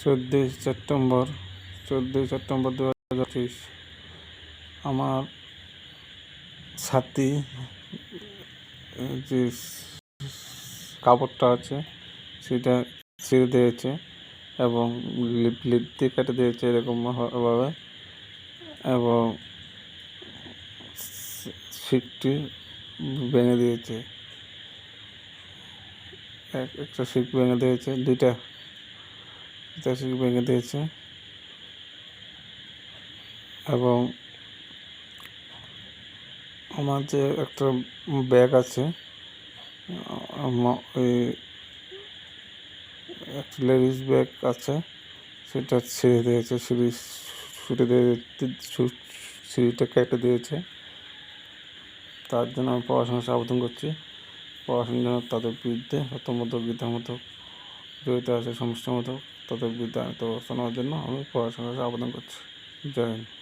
14 September 2025। আমার ছাতি যে কাপড়টা আছে সেটা ছিঁড়ে দিয়েছে এবং লিপ দিয়ে কেটে দিয়েছে এরকমভাবে, এবং শিকটি ভেঙে দিয়েছে। একটা শিক ভেঙে দিয়েছে, দুইটা শিক ভেঙে দিয়েছে। এবং আমার যে একটা ব্যাগ আছে, একটা লেডিস ব্যাগ আছে, সেটা ছিঁড়ে দিয়েছে, সিঁড়িটা কেটে দিয়েছে। তার জন্য আমি পড়াশোনার আবেদন করছি। পড়াশোনার জন্য তাদের বিরুদ্ধে বিদ্যামতো জড়িত আছে, সমস্যার মতো তাদের বিরুদ্ধে ব্যবস্থা নেওয়ার জন্য আমি পড়াশোনার আবেদন করছি। জয় হিন্দ।